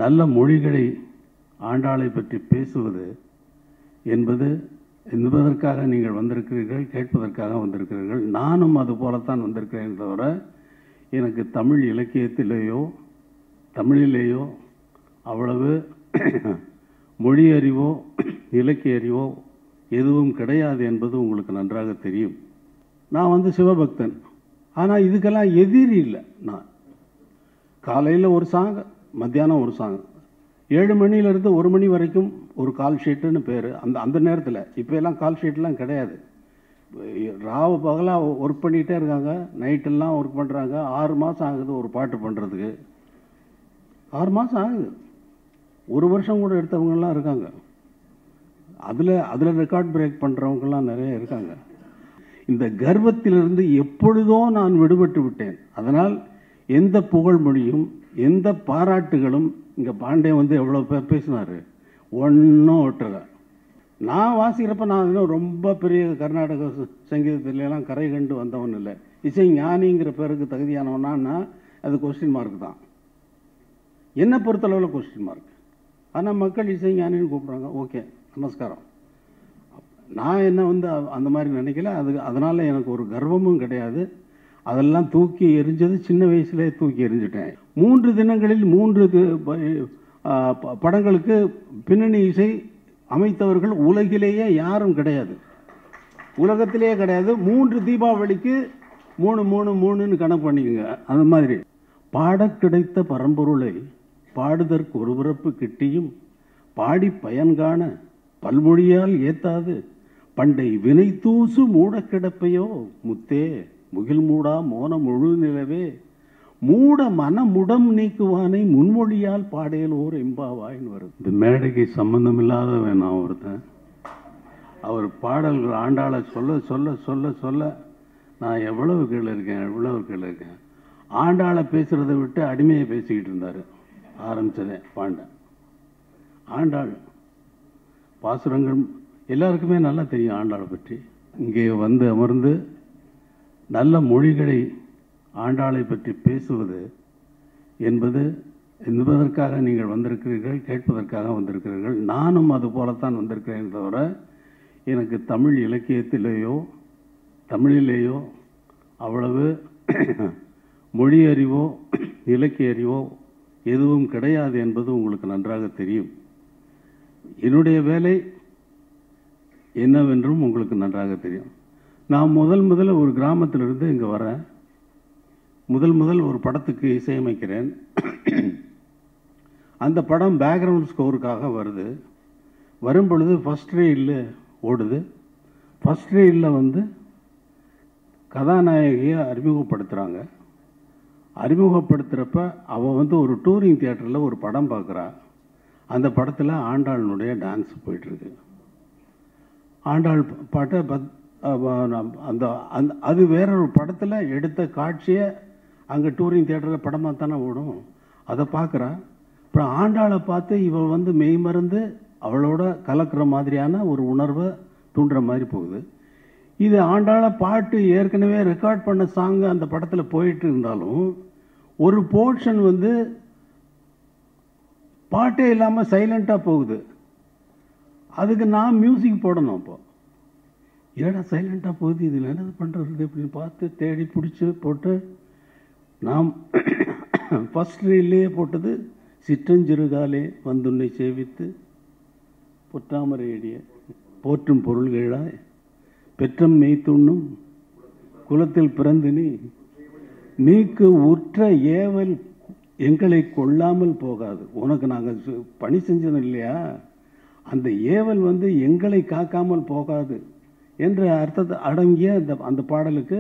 நல்ல மொழிகளை ஆண்டாளை பற்றி பேசுவது என்பதற்காக நீங்கள் வந்திருக்கிறீர்கள், கேட்பதற்காக வந்திருக்கிறீர்கள். நானும் அது போலத்தான் வந்திருக்கிறேன். தவிர எனக்கு தமிழ் இலக்கியத்திலேயோ தமிழிலேயோ அவ்வளவு மொழி அறிவோ இலக்கிய அறிவோ எதுவும் கிடையாது என்பது உங்களுக்கு நன்றாக தெரியும். நான் சிவபக்தன். ஆனால் இதுக்கெல்லாம் எதிரி இல்லை. நான் காலையில் ஒரு சாங், மத்தியானம் ஒரு சாங், 7 மணிலேருந்து 1 மணி வரைக்கும் ஒரு கால் ஷீட்டுன்னு பேர். அந்த நேரத்தில் இப்போ எல்லாம் கால் ஷீட்லாம் கிடையாது. ராவு பகலாக ஒர்க் பண்ணிகிட்டே இருக்காங்க, நைட்டெல்லாம் ஒர்க் பண்ணுறாங்க. 6 மாதம் ஆகுது ஒரு பாட்டு பண்ணுறதுக்கு. 6 மாதம் ஆகுது. 1 வருஷம் கூட எடுத்தவங்கெல்லாம் இருக்காங்க. அதில் ரெக்கார்ட் பிரேக் பண்ணுறவங்கெல்லாம் நிறைய இருக்காங்க. இந்த கர்வத்திலிருந்து எப்பொழுதோ நான் விடுபட்டு விட்டேன். அதனால் எந்த புகழ்மொழியும் எந்த பாராட்டுகளும், இங்கே பாண்டே எவ்வளோ பேர் பேசினார், ஒன்றும் ஒட்டலை. நான் வாசிக்கிறப்ப நான் இன்னும் ரொம்ப பெரிய கர்நாடக சங்கீதத்திலலாம் கரை கண்டு வந்தவன் இல்லை. இசை ஞானிங்கிற பேருக்கு தகுதியானவனா அது கொஸ்டின் மார்க் தான். என்னை பொறுத்தளவில் கொஸ்டின் மார்க். ஆனால் மக்கள் இசை ஞானின்னு கூப்பிட்றாங்க. ஓகே, நமஸ்காரம். நான் என்ன அந்த மாதிரி நினைக்கல. அதனால் எனக்கு ஒரு கர்வமும் கிடையாது. அதெல்லாம் தூக்கி எரிஞ்சது சின்ன வயசுலேயே தூக்கி எரிஞ்சிட்டேன். 3 தினங்களில் 3 படங்களுக்கு பின்னணி இசை அமைத்தவர்கள் உலகிலேயே யாரும் கிடையாது, உலகத்திலேயே கிடையாது. 3 தீபாவளிக்கு 3 கணக்கு பண்ணிக்கோங்க. அந்த மாதிரி பாட கிடைத்த பரம்பொருளை பாடுதற்கு ஒரு பிறப்பு கிட்டியும் பாடி பயன்காண பல்மொழியால் ஏத்தாது பண்டை வினை தூசு மூட கிடப்பையோ முத்தே முகில் மூடா மோன முழு நிலவே மூட மனமுடம் நீக்குவானை முன்மொழியால் பாடையில் ஓர் எம்பாவாயின்னு வருது. இந்த மேடைக்கு சம்பந்தம் இல்லாதவன் நான் ஒருத்தன். அவர் பாடல்கள் ஆண்டாளை சொல்ல சொல்ல சொல்ல சொல்ல நான் எவ்வளவு கீழே இருக்கேன். ஆண்டாளை பேசுகிறத விட்டு அடிமையை பேசிக்கிட்டு இருந்தார். ஆரம்பித்ததே பாண்டேன். ஆண்டாள் பாசுரங்கள் எல்லாருக்குமே நல்லா தெரியும் ஆண்டாளை பற்றி. இங்கே அமர்ந்து நல்ல மொழிகளை ஆண்டாளை பற்றி பேசுவது என்பதற்காக நீங்கள் வந்திருக்கிறீர்கள், கேட்பதற்காக வந்திருக்கிறீர்கள். நானும் அது போலத்தான் வந்திருக்கிறேன். தவிர எனக்கு தமிழ் இலக்கியத்திலேயோ தமிழிலேயோ அவ்வளவு மொழி அறிவோ இலக்கிய அறிவோ எதுவும் கிடையாது என்பது உங்களுக்கு நன்றாக தெரியும். என்னுடைய வேலை என்னவென்றும் உங்களுக்கு நன்றாக தெரியும். நான் முதல்ல ஒரு கிராமத்திலிருந்து இங்கே வரேன். முதல் ஒரு படத்துக்கு இசையமைக்கிறேன். அந்த படம் பேக்ரவுண்ட் ஸ்கோருக்காக வரும் பொழுது ஃபஸ்ட் ரீலில் ஓடுது. ஃபஸ்ட் ரீலில் கதாநாயகியை அறிமுகப்படுத்துகிறாங்க. அறிமுகப்படுத்துகிறப்ப அவள் ஒரு டூரிங் தியேட்டரில் ஒரு படம் பார்க்குறா. அந்த படத்தில் ஆண்டாளினுடைய டான்ஸ் போயிட்டுருக்கு. ஆண்டாள் பாட்டை அது வேறொரு படத்தில் எடுத்த காட்சியை அங்கே டூரிங் தியேட்டரில் படமாக தானே ஓடும். அதை பார்க்குறா. அப்புறம் ஆண்டாளை பார்த்து இவள் மெய்மறந்து அவளோட கலக்கிற மாதிரியான ஒரு உணர்வை தூண்டுற மாதிரி போகுது. இது ஆண்டாளை பாட்டு ஏற்கனவே ரெக்கார்ட் பண்ண சாங்கு அந்த படத்தில் போயிட்டு இருந்தாலும் ஒரு போர்ஷன் பாட்டே இல்லாமல் சைலண்ட்டாக போகுது. அதுக்கு நான் மியூசிக் போடணும். அப்போ ஏன்னா சைலண்ட்டாக போகுது, இதில் என்னது பண்ணுறது அப்படின்னு பார்த்து தேடி பிடிச்சி போட்டு நாம் ஃபஸ்ட் ரீல்லையே போட்டது சிற்றஞ்சிறுகாலே வந்துன்னை சேவித்து பொற்றாமரையடிய போற்றும் பொருள்களாய் பெற்றம் மெய்த்துண்ணும் குலத்தில் பிறந்து நீக்கு உற்ற ஏவல் எங்களை கொள்ளாமல் போகாது. உனக்கு நாங்கள் பணி செஞ்சது இல்லையா, அந்த ஏவல் எங்களை காக்காமல் போகாது என்ற அர்த்தத்தை அடங்கிய அந்த பாடலுக்கு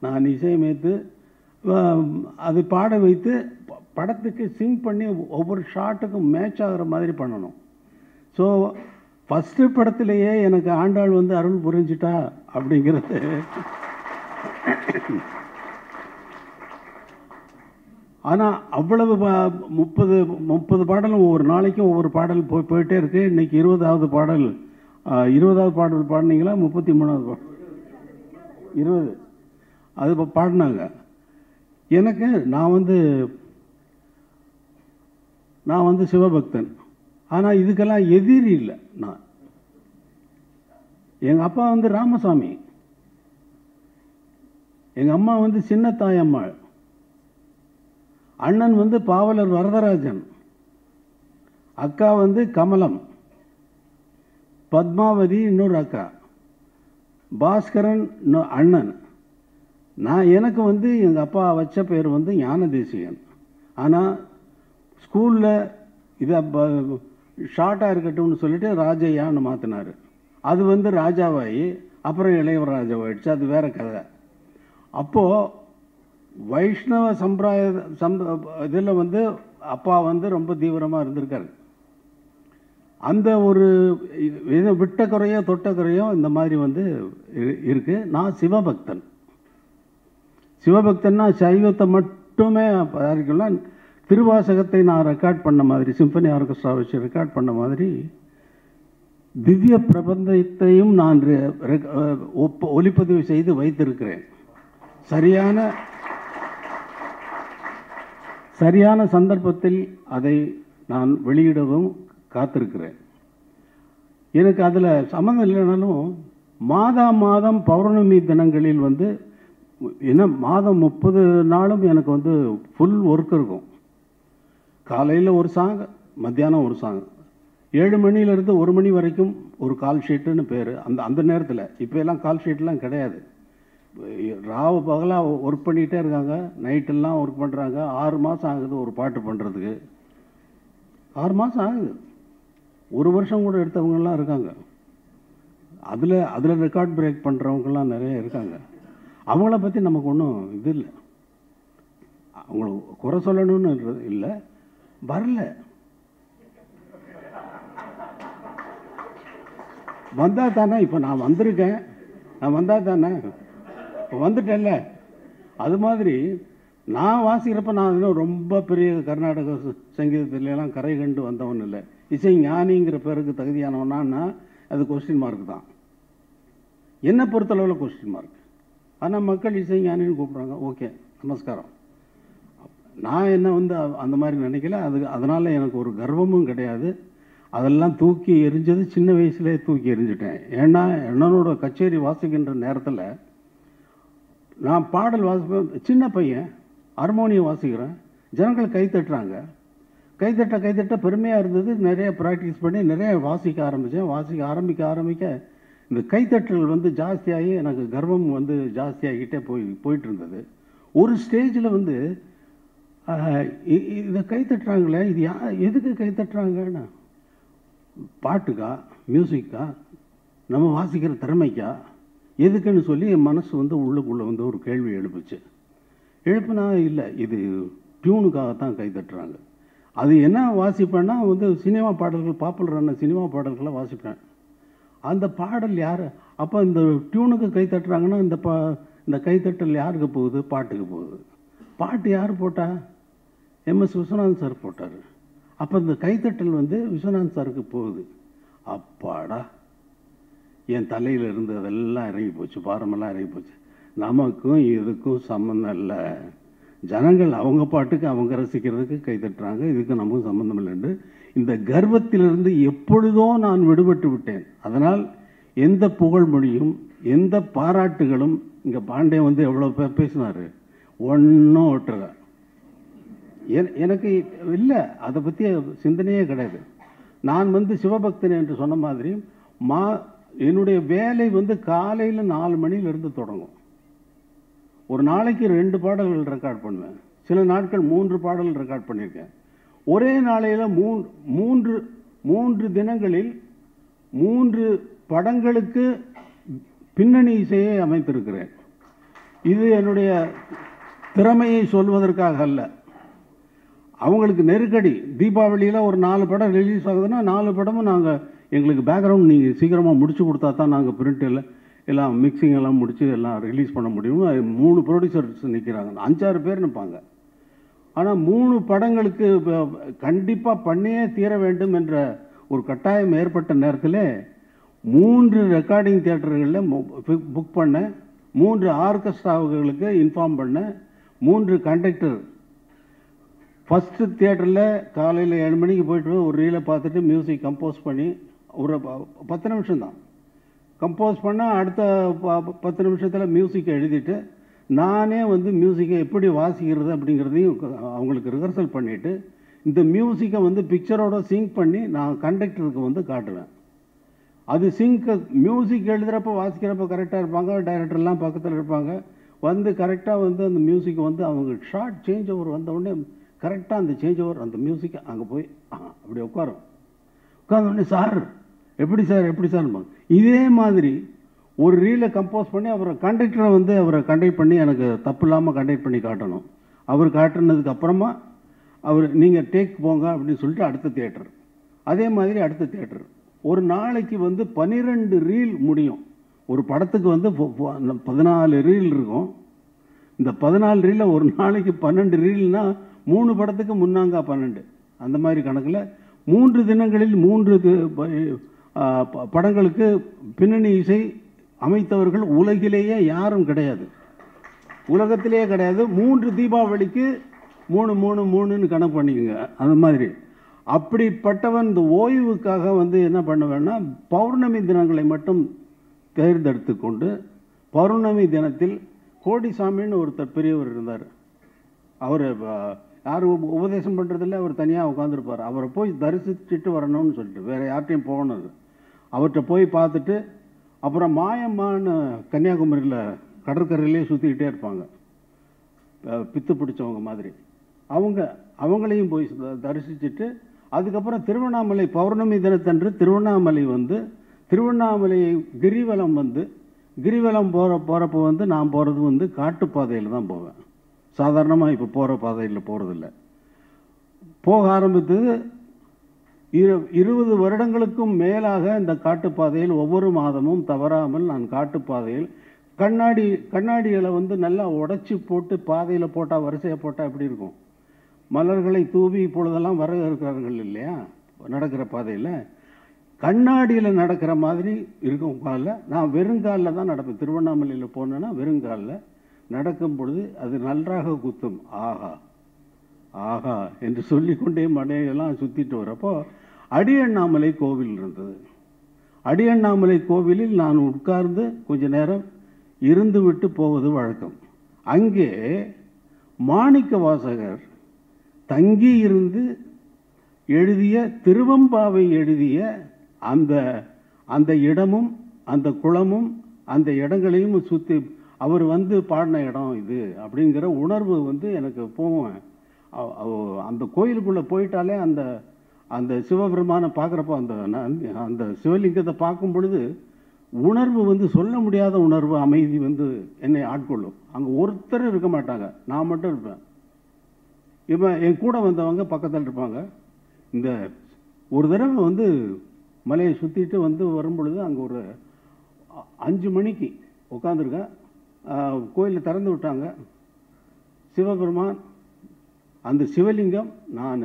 நான் இசையமைத்து அது பாட வைத்து படத்துக்கு சிங் பண்ணி ஒவ்வொரு ஷாட்டுக்கும் மேட்ச் ஆகிற மாதிரி பண்ணணும். ஸோ ஃபஸ்ட்டு படத்திலேயே எனக்கு ஆண்டாள் அருள் புரிஞ்சிட்டா அப்படிங்கிறது. ஆனால் அவ்வளவு 30 பாடலும் ஒவ்வொரு நாளைக்கும் ஒவ்வொரு பாடல் போயிட்டே இருக்கு. இன்னைக்கு 20வது பாடல் பாடினீங்களா? 33வது 20 அது இப்போ பாடினாங்க. எனக்கு நான் நான் வந்து சிவபக்தன். ஆனால் இதுக்கெல்லாம் எதிரி இல்லை. நான் எங்கள் அப்பா வந்து ராமசாமி, எங்கள் அம்மா வந்து சின்னத்தாயம்மாள், அண்ணன் வந்து பாவலர் வரதராஜன், அக்கா வந்து கமலம், பத்மாவதி இன்னொரு அக்கா, பாஸ்கரன் அண்ணன். எனக்கு வந்து எங்கள் அப்பா வச்ச பேர் வந்து ஞானதேசிகன். ஆனால் ஸ்கூலில் இதை ஷார்ட்டாக இருக்கட்டும்னு சொல்லிட்டு ராஜையான்னு மாற்றினார். அது வந்து ராஜாவாயி அப்புறம் இளையவர் ராஜாவாயிடுச்சு. அது வேற கதை. அப்போது வைஷ்ணவ இதில் வந்து அப்பா வந்து ரொம்ப தீவிரமாக இருந்திருக்காரு. அந்த ஒரு விட்ட குறையோ தொட்ட குறையோ இந்த மாதிரி வந்து இருக்குது. நான் சிவபக்தன். சிவபக்தன்னா சைவத்தை மட்டுமே இருக்கலாம். திருவாசகத்தை நான் ரெக்கார்ட் பண்ண மாதிரி, சிம்பனி ஆர்கெஸ்ட்ரா வச்சு ரெக்கார்ட் பண்ண மாதிரி, திவ்ய பிரபந்தத்தையும் நான் ஒலிப்பதிவு செய்து வைத்திருக்கிறேன். சரியான சந்தர்ப்பத்தில் அதை நான் வெளியிடவும் காத்திருக்கிறேன். எனக்கு அதில் சம்மந்தம் இல்லைனாலும் மாதம் பௌர்ணமி தினங்களில் வந்து என்ன மாதம் 30 நாளும் எனக்கு வந்து ஃபுல் ஒர்க் இருக்கும். காலையில் ஒரு சாங், மத்தியானம் ஒரு சாங், 7 மணிலேருந்து 1 மணி வரைக்கும் ஒரு கால் ஷீட்டுன்னு பேர். அந்த நேரத்தில் இப்போ எல்லாம் கால் ஷீட்லாம் கிடையாது. ராவு பகலாக ஒர்க் பண்ணிகிட்டே இருக்காங்க, நைட்டெல்லாம் ஒர்க் பண்ணுறாங்க. 6 மாதம் ஆகுது ஒரு பாட்டு பண்ணுறதுக்கு. 6 மாதம் ஆகுது. 1 வருஷம் கூட எடுத்தவங்கெல்லாம் இருக்காங்க. அதில் ரெக்கார்ட் பிரேக் பண்ணுறவங்கெல்லாம் நிறைய இருக்காங்க. அவங்கள பற்றி நமக்கு ஒன்றும் இது இல்லை, அவங்களுக்கு குறை சொல்லணும்னு இல்லை. வரல, வந்தால் தானே. இப்போ நான் வந்திருக்கேன், நான் வந்தால் தானே, வந்துட்டேன்ல. அது மாதிரி நான் வாசிக்கிறப்ப நான் இன்னும் ரொம்ப பெரிய கர்நாடக சங்கீதத்துலாம் கரை கண்டு வந்தவன் இல்லை. இசை ஞானிங்கிற பேருக்கு தகுதியானவனா அது கொஸ்டின் மார்க் தான். என்னை பொறுத்தளவில் கொஸ்டின் மார்க். ஆனால் மக்கள் இசை ஞானின்னு கூப்பிட்றாங்க. ஓகே, நமஸ்காரம். நான் என்ன வந்து அந்த மாதிரி நினைக்கல. அதனால் எனக்கு ஒரு கர்வமும் கிடையாது. அதெல்லாம் தூக்கி எரிஞ்சது சின்ன வயசுலேயே தூக்கி எரிஞ்சிட்டேன். ஏன்னா என்னோட கச்சேரி வாசிக்கின்ற நேரத்தில் நான் பாடல் வாசிப்பேன். சின்ன பையன் ஹார்மோனியம் வாசிக்கிறேன், ஜனங்கள் கைத்தட்டுறாங்க. கைத்தட்ட பெருமையாக இருந்தது. நிறைய ப்ராக்டிஸ் பண்ணி நிறைய வாசிக்க ஆரம்பித்தேன். ஆரம்பிக்க இந்த கைத்தட்டல் வந்து ஜாஸ்தியாகி எனக்கு கர்வம் வந்து ஜாஸ்தியாகிட்டே போயிட்டு இருந்தது. ஒரு ஸ்டேஜில் வந்து இதை கைத்தட்டுறாங்களே, இது எதுக்கு கைத்தட்டுறாங்கன்னா, பாட்டுக்கா, மியூசிக்கா, நம்ம வாசிக்கிற திறமைக்கா, எதுக்குன்னு சொல்லி என் மனசு வந்து உள்ளுக்குள்ளே வந்து ஒரு கேள்வி எழுப்புனா, இல்லை இது டியூனுக்காகத்தான் கைத்தட்டுறாங்க. அது என்ன வாசிப்பேன்னா வந்து சினிமா பாடல்கள், பாப்புலரான சினிமா பாடல்களை வாசிப்பேன். அந்த பாடல் யார் அப்போ இந்த டியூனுக்கு கைத்தட்டுறாங்கன்னா இந்த கைத்தட்டல் யாருக்கு போகுது? பாட்டுக்கு போகுது. பாட்டு யார் போட்டா? எம்எஸ் விஸ்வநாதன் சார் போட்டார். அப்போ இந்த கைத்தட்டல் வந்து விஸ்வநாதன் சாருக்கு போகுது. அப்பாடா, என் தலையில் இருந்து அதெல்லாம் இறங்கி போச்சு, பாரமெல்லாம் இறங்கி போச்சு. நமக்கும் இதுக்கும் சம்மந்தம் இல்லை. ஜனங்கள் அவங்க பாட்டுக்கு அவங்க ரசிக்கிறதுக்கு கைத்தட்டுறாங்க, இதுக்கு நமக்கும் சம்மந்தம் இல்லைன்னு இந்த கர்வத்திலிருந்து எப்பொழுதோ நான் விடுபட்டு விட்டேன். அதனால் எந்த புகழ்மொழியும் எந்த பாராட்டுகளும், இங்கே பாண்டே வந்து எவ்வளோ பேசினார், ஒன்றும் ஒட்டுற எனக்கு இல்லை. அதை பற்றி சிந்தனையே கிடையாது. நான் வந்து சிவபக்தன் என்று சொன்ன மாதிரி என்னுடைய வேலை வந்து காலையில் 4 மணியிலிருந்து தொடங்கும். ஒரு நாளைக்கு 2 பாடல்கள் ரெக்கார்ட் பண்ணுவேன். சில நாட்கள் 3 பாடல்கள் ரெக்கார்ட் பண்ணியிருக்கேன். ஒரே நாளையில் 3 தினங்களில் 3 படங்களுக்கு பின்னணி இசையை அமைத்திருக்கிறேன். இது என்னுடைய திறமையை சொல்வதற்காக அல்ல. அவங்களுக்கு நெருக்கடி. தீபாவளியில் ஒரு 4 படம் ரிலீஸ் ஆகுதுன்னா 4 படமும் எங்களுக்கு பேக்ரவுண்ட் நீங்கள் சீக்கிரமாக முடிச்சு கொடுத்தா தான் நாங்கள் பிரிண்டில் எல்லாம் மிக்சிங் எல்லாம் முடித்து எல்லாம் ரிலீஸ் பண்ண முடியும். 3 ப்ரொடியூசர்ஸ் நிற்கிறாங்க, 5-6 பேர் நிற்பாங்க. ஆனால் 3 படங்களுக்கு கண்டிப்பாக பண்ணியே தீர வேண்டும் என்ற ஒரு கட்டாயம் ஏற்பட்ட நேரத்தில் 3 ரெக்கார்டிங் தியேட்டர்களில் புக் பண்ண, 3 ஆர்கெஸ்ட்ராவுகளுக்கு இன்ஃபார்ம் பண்ண, 3 கண்டக்டர் ஃபஸ்ட்டு தியேட்டரில் காலையில் 7 மணிக்கு போய்ட்டு ஒரு ரீலை பார்த்துட்டு மியூசிக் கம்போஸ் பண்ணி ஒரு 10 நிமிஷம் தான் கம்போஸ் பண்ணால் அடுத்த 10 நிமிஷத்தில் மியூசிக்கை எழுதிட்டு நானே வந்து மியூசிக்கை எப்படி வாசிக்கிறது அப்படிங்கிறதையும் அவங்களுக்கு ரிஹர்சல் பண்ணிவிட்டு இந்த மியூசிக்கை வந்து பிக்சரோட சிங்க் பண்ணி நான் கண்டக்டருக்கு வந்து காட்டுவேன். அது மியூசிக் எழுதுகிறப்ப வாசிக்கிறப்ப கரெக்டாக இருப்பாங்க, டைரக்டர்லாம் பக்கத்தில் இருப்பாங்க. வந்து கரெக்டாக வந்து அந்த மியூசிக் வந்து அவங்க ஷார்ட் சேஞ்ச் ஓவர் வந்தவுடனே கரெக்டாக அந்த சேஞ்ச் ஓவர் அந்த மியூசிக்கை அங்கே போய் அப்படி உட்காந்தோடனே சார் எப்படி சார் இதே மாதிரி ஒரு ரீலை கம்போஸ் பண்ணி அவரை கண்டக்டரை வந்து அவரை கண்டக்ட் பண்ணி எனக்கு தப்பு இல்லாமல் கண்டக்ட் பண்ணி காட்டணும். அவர் காட்டுனதுக்கு அப்புறமா அவர் நீங்கள் டேக் போங்க அப்படின்னு சொல்லிட்டு அடுத்த தியேட்டர், அதே மாதிரி அடுத்த தியேட்டர். ஒரு நாளைக்கு வந்து 12 ரீல் முடியும். ஒரு படத்துக்கு வந்து 14 ரீல் இருக்கும். இந்த 14 ரீலில் ஒரு நாளைக்கு 12 ரீல்னா 3 படத்துக்கு முன்னாங்க 12. அந்த மாதிரி கணக்கில் 3 தினங்களில் 3 படங்களுக்கு பின்னணி இசை அமைத்தவர்கள் உலகிலேயே யாரும் கிடையாது, உலகத்திலேயே கிடையாது. 3 தீபாவளிக்கு 3 கணக்கு பண்ணிக்கோங்க. அந்த மாதிரி அப்படிப்பட்டவன் இந்த ஓய்வுக்காக வந்து என்ன பண்ணுவேன்னா பௌர்ணமி தினங்களை மட்டும் தேர்ந்தெடுத்து கொண்டு பௌர்ணமி தினத்தில் கோடிசாமின்னு ஒருத்தர் பெரியவர் இருந்தார். அவர் யாரும் உபதேசம் பண்ணுறதில்ல, அவர் தனியாக உட்காந்துருப்பார். அவரை போய் தரிசிச்சுட்டு வரணும்னு சொல்லிட்டு வேறு யார்ட்டையும் போகணும். அவர்கிட்ட போய் பார்த்துட்டு அப்புறம் மாயம்மான்னு கன்னியாகுமரியில் கடற்கரையிலே சுற்றிக்கிட்டே இருப்பாங்க, பித்து பிடிச்சவங்க மாதிரி. அவங்களையும் போய் தரிசிச்சுட்டு அதுக்கப்புறம் திருவண்ணாமலை பௌர்ணமி தினத்தன்று திருவண்ணாமலை கிரிவலம் போகிறப்போ வந்து நான் போகிறது வந்து காட்டுப்பாதையில் தான் போவேன். சாதாரணமாக இப்போ போகிற பாதையில் போகிறதில்ல. போக ஆரம்பித்தது 20 வருடங்களுக்கும் மேலாக இந்த காட்டுப்பாதையில் ஒவ்வொரு மாதமும் தவறாமல் நான் காட்டுப்பாதையில் கண்ணாடிகளை வந்து நல்லா உடைச்சி போட்டு பாதையில் போட்டால் வரிசையாக போட்டால் எப்படி இருக்கும், மலர்களை தூவி இப்பொழுதெல்லாம் இருக்கிறார்கள் இல்லையா நடக்கிற பாதையில், கண்ணாடியில் நடக்கிற மாதிரி இருக்கும் காலில். நான் வெறுங்காலில் தான் நடப்பேன். திருவண்ணாமலையில் போனேன்னா வெறுங்காலில் நடக்கும் பொழுது அது நன்றாக குத்தும். ஆஹா ஆஹா என்று சொல்லிக்கொண்டே மலையெல்லாம் சுற்றிட்டு வரப்போ அடியண்ணாமலை கோவில் இருந்தது. அடியண்ணாமலை கோவிலில் நான் உட்கார்ந்து கொஞ்ச நேரம் இருந்து விட்டு போவது வழக்கம். அங்கே மாணிக்க வாசகர் தங்கி இருந்து எழுதிய திருவம்பாவை எழுதிய அந்த இடமும் அந்த குளமும் அந்த இடங்களையும் சுற்றி அவர் வந்து பாடின இடம் இது அப்படிங்கிற உணர்வு வந்து எனக்கு போவேன். அந்த கோயிலுக்குள்ளே போயிட்டாலே அந்த சிவபெருமான பார்க்குறப்போ அந்த சிவலிங்கத்தை பார்க்கும் பொழுது உணர்வு வந்து சொல்ல முடியாத உணர்வு, அமைதி வந்து என்னை ஆட்கொள்ளும். அங்கே ஒருத்தர் இருக்க மாட்டாங்க, நான் மட்டும் இருப்பேன். இப்போ என் கூட வந்தவங்க பக்கத்தில் இருப்பாங்க. இந்த ஒரு தடவை வந்து மலையை சுற்றிட்டு வந்து வரும் பொழுது அங்கே ஒரு 5 மணிக்கு உட்காந்துருக்கேன். கோயிலில் திறந்து விட்டாங்க. சிவபெருமான், அந்த சிவலிங்கம், நான்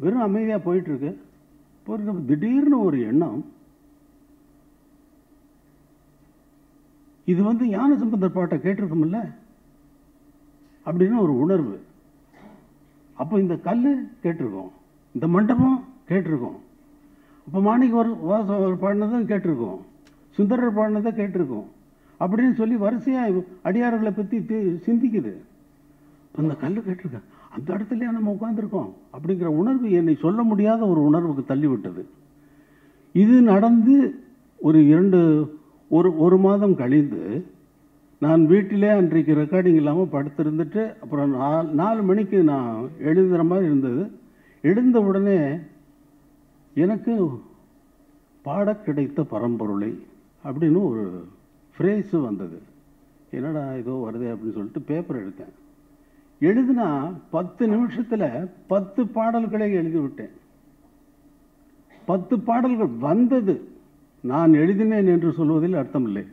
வெறும் அமைதியாக போயிட்டுருக்கு. திடீர்னு ஒரு எண்ணம், இது வந்து ஞானசம்பந்தர் பாட்டை கேட்டிருக்கோம்ல அப்படின்னு ஒரு உணர்வு. அப்போ இந்த கல் கேட்டிருக்கோம், இந்த மண்டபம் கேட்டிருக்கோம், அப்போ மாணிக்க வாசகர் பாடினதும் கேட்டிருக்கோம், சுந்தரர் பாடினதை கேட்டிருக்கோம் அப்படின்னு சொல்லி வரிசையாக அடியார்களை பற்றி சிந்திக்குது. அந்த கல் கேட்டிருக்கேன், அந்த இடத்துலையே நம்ம உட்காந்துருக்கோம் அப்படிங்கிற உணர்வு என்னை சொல்ல முடியாத ஒரு உணர்வுக்கு தள்ளிவிட்டது. இது நடந்து ஒரு மாதம் கழிந்து நான் வீட்டிலே அன்றைக்கு ரெக்கார்டிங் இல்லாமல் படுத்திருந்துட்டு அப்புறம் 4 மணிக்கு நான் எழுதுகிற மாதிரி இருந்தது. எழுந்த உடனே எனக்கு பாட கிடைத்த பரம்பொருளை அப்படின்னு ஒரு ஃப்ரேஸு வந்தது. என்னடா ஏதோ வருதே அப்படின்னு சொல்லிட்டு பேப்பர் எடுத்தேன். எழுதுனா 10 நிமிஷத்தில் 10 பாடல்களை எழுதிவிட்டேன். 10 பாடல்கள் வந்தது. நான் எழுதினேன் என்று சொல்வதில் அர்த்தமில்லை.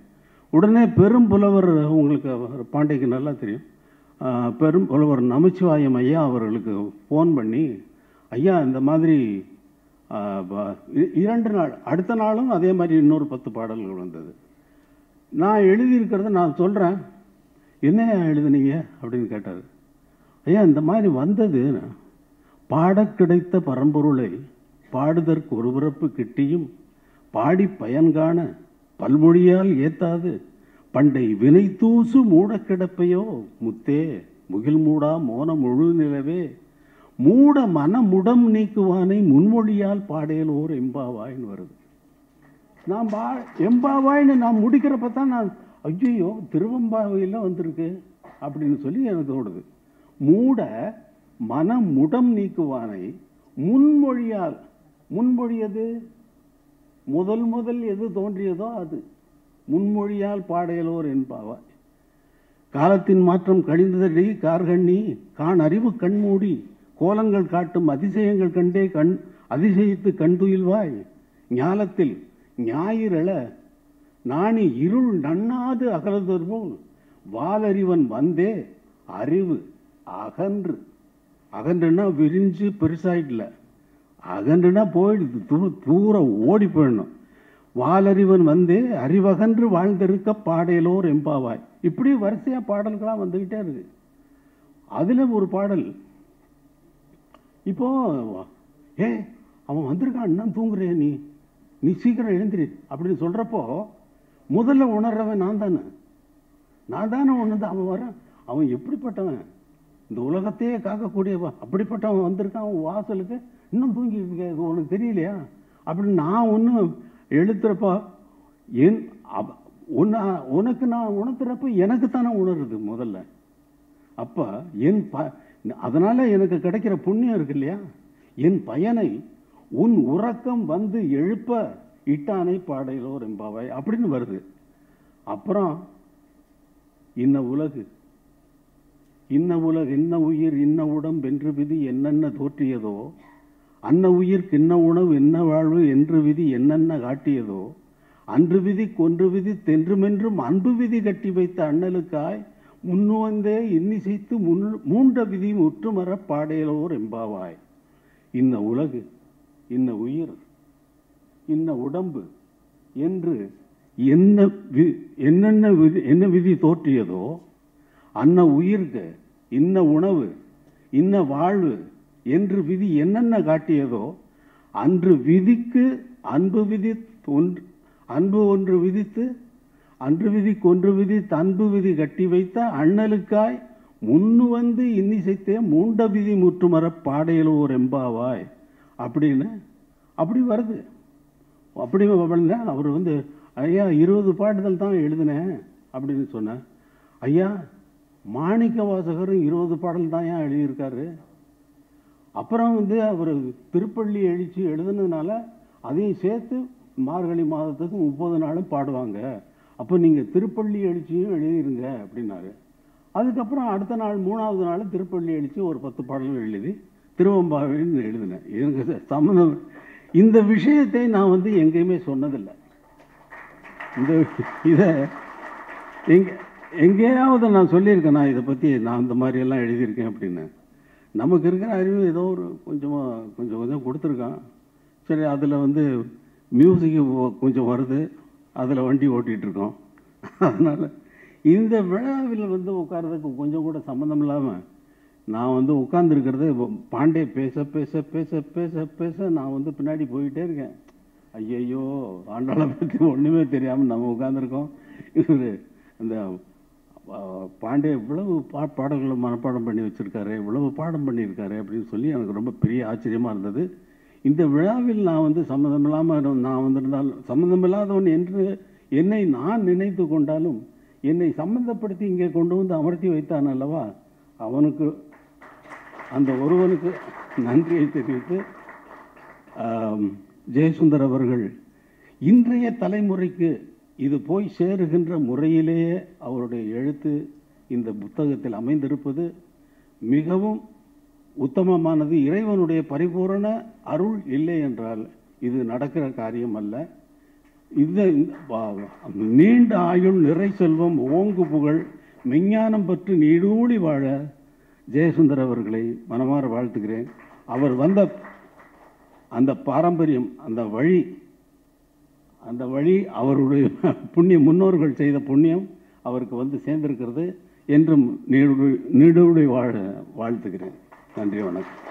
உடனே பெரும் புலவர், உங்களுக்கு பாண்டிக்கு நல்லா தெரியும், பெரும் புலவர் நமச்சிவாயம் ஐயா அவர்களுக்கு ஃபோன் பண்ணி, ஐயா இந்த மாதிரி 2 நாள், அடுத்த நாளும் அதே மாதிரி இன்னொரு 10 பாடல்கள் வந்தது. நான் எழுதியிருக்கிறத நான் சொல்கிறேன், என்ன எழுதுனீங்க அப்படின்னு கேட்டார். ஐயா இந்த மாதிரி வந்தது பாடக் கிடைத்த பரம்பொருளை பாடுதற்கு ஒரு பிறப்பு கிட்டியும் பாடி பயன்காண பல்மொழியால் ஏத்தாது பண்டை வினை தூசு மூட கிடப்பையோ முத்தே முகில் மூடா மோன முழு நிலவே மூட மனமுடம் நீக்குவானை முன்மொழியால் பாடையலோர் எம்பாவாயின்னு வருது. நான் எம்பாவாயின்னு நான் முடிக்கிறப்ப தான் நான் ஐயோ திருவம்பாவையில் வந்திருக்கு அப்படின்னு சொல்லி எனக்கு தோடுது. மூட மனமுடம் நீக்குவானை முன்மொழியால், முன்மொழியது முதல் எது தோன்றியதோ அது முன்மொழியால் பாடையலோர் என்பாவாய். காலத்தின் மாற்றம் கழிந்ததடி கார்கண்ணி கான் அறிவு கண்மூடி கோலங்கள் காட்டும் அதிசயங்கள் கண்டே அதிசயித்து கண்துயில்வாய். ஞாலத்தில் ஞாயிறள நாணி இருள் நன்னாது அகலதொரு போல் வாலறிவன் வந்தே அறிவு அகன்று, அகன்றுனா விரிஞ்சு பெருசாயிடல, அகன்றுனா போயிடுது, தூரம் ஓடி போயிடணும். வாலறிவன் வந்தே அறிவகன்று வாழ்ந்திருக்க பாடையலோர் எம்பாவாய். இப்படி வரிசையா பாடல்களாக வந்துகிட்டே இருக்கு. அதுல ஒரு பாடல் இப்போ அவன் வந்திருக்கான், இன்னும் தூங்குறிய நீ சீக்கிரம் எழுந்திரி அப்படின்னு சொல்றப்போ முதல்ல உணர்றவன் நான் தானே உணர்ந்து அவன் வரான். அவன் எப்படிப்பட்டவன், இந்த உலகத்தையே காக்கக்கூடியவன், அப்படிப்பட்டவன் வந்திருக்கான் அவன் வாசலுக்கு, இன்னும் தூங்கிட்டு இருக்க, இது உனக்கு தெரியலையா அப்படின்னு நான் ஒன்றும் எழுத்துறப்போ உனக்கு நான் உணர்த்துறப்ப எனக்கு தானே உணருது முதல்ல. அப்ப அதனால எனக்கு கிடைக்கிற புண்ணியம் இருக்கு இல்லையா, என் பயனை உன் உறக்கம் வந்து எழுப்ப இட்டானை பாடையிலோர் எம்பாவாய் அப்படின்னு வருது. அப்புறம் இன்ன உலகு இன்ன உயிர் இன்ன உடம்பென்று விதி என்னென்ன தோற்றியதோ அன்ன உயிர்க்கு இன்ன உணவு என்ன வாழ்வு என்று விதி என்னென்ன காட்டியதோ அன்று விதி கொன்று விதி தென்றுமென்றும் அன்பு விதி கட்டி வைத்த அண்ணலுக்காய் முன்னுவந்தே இன்னிசைத்து மூண்ட விதி முற்றுமர பாடையலோர் எம்பாவாய். இன்ன உலகு இன்ன உயிர் இன்ன உடம்பு என்று என்ன விதி தோற்றியதோ அன்ன உயிர்க்கு இன்ன உணவு இன்ன வாழ்வு என்று விதி என்னென்ன காட்டியதோ அன்று விதிக்கு அன்பு ஒன்று விதித்து அன்று விதிக்கு ஒன்று விதித்து அன்பு விதி கட்டி வைத்த அண்ணலுக்காய் முன்னு வந்து இன்னிசைத்தே மூண்ட விதி முற்றுமர பாடையலோர் எம்பாவாய் அப்படின்னு அப்படி வருது. அப்படி அவர் ஐயா 20 பாட்டுதல் தான் எழுதினேன் அப்படின்னு சொன்னேன். ஐயா மாணிக்க வாசகரும் 20 பாடல் தான் ஏன் எழுதியிருக்காரு. அப்புறம் அவர் திருப்பள்ளி எழுச்சி எழுதுனதுனால அதையும் சேர்த்து மார்கழி மாதத்துக்கு 30 நாளும் பாடுவாங்க, அப்போ நீங்கள் திருப்பள்ளி எழுச்சியும் எழுதிருங்க அப்படின்னாரு. அதுக்கப்புறம் அடுத்த நாள் 3வது நாள் திருப்பள்ளி எழுச்சி ஒரு 10 பாடல்கள் எழுதி திருவம்பாவைன்னு எழுதினேன். எனக்கு சம்மந்தம் இந்த விஷயத்தை நான் எங்கேயுமே சொன்னதில்லை. இதை எங்கேயாவது நான் சொல்லியிருக்கேன், நான் இதை பற்றி நான் இந்த மாதிரியெல்லாம் எழுதியிருக்கேன் அப்படின்னு. நமக்கு இருக்கிற அறிவு ஏதோ ஒரு கொஞ்சம் கொடுத்துருக்கான். சரி, அதில் மியூசிக்கு கொஞ்சம் வருது, அதில் வண்டி ஓட்டிகிட்ருக்கோம். அதனால் இந்த விழாவில் உட்கார்றதுக்கு கொஞ்சம் கூட சம்மந்தம் இல்லாமல் நான் உட்கார்ந்துருக்கிறது பாண்டே பேச பேச பேச பேச பேச நான் பின்னாடி போயிட்டே இருக்கேன். ஐயையோ ஆண்டாளை பற்றி ஒன்றுமே தெரியாமல் நம்ம உட்காந்துருக்கோம். இவர் இந்த பாண்டே இவ்வளவு பாடல்களை மனப்பாடம் பண்ணி வச்சுருக்காரு, இவ்வளவு பாடம் பண்ணியிருக்காரு அப்படின்னு சொல்லி எனக்கு ரொம்ப பெரிய ஆச்சரியமாக இருந்தது. இந்த விழாவில் நான் சம்மந்தமில்லாமல் நான் வந்திருந்தாலும் சம்மந்தமில்லாதவன் என்று என்னை நான் நினைத்து கொண்டாலும் என்னை சம்மந்தப்படுத்தி இங்கே கொண்டு அமர்த்தி வைத்தான் அல்லவா, அவனுக்கு அந்த ஒருவனுக்கு நன்றியை தெரிவித்து ஜெயசுந்தர் அவர்கள் இன்றைய தலைமுறைக்கு இது போய் சேருகின்ற முறையிலேயே அவருடைய எழுத்து இந்த புத்தகத்தில் அமைந்திருப்பது மிகவும் உத்தமமானது. இறைவனுடைய பரிபூரண அருள் இல்லை என்றால் இது நடக்கிற காரியம் அல்ல. இந்த நீண்ட ஆயுள் நிறை செல்வம் ஓங்கு புகழ் மெஞ்ஞானம் பற்றி நீடூழி வாழ ஜெயசுந்தர் அவர்களை மனமாற வாழ்த்துகிறேன். அவர் வந்த அந்த பாரம்பரியம், அந்த வழி அவருடைய புண்ணியம், முன்னோர்கள் செய்த புண்ணியம் அவருக்கு சேர்ந்திருக்கிறது. என்றும் நீடோடி வாழ வாழ்த்துகிறேன். நன்றி, வணக்கம்.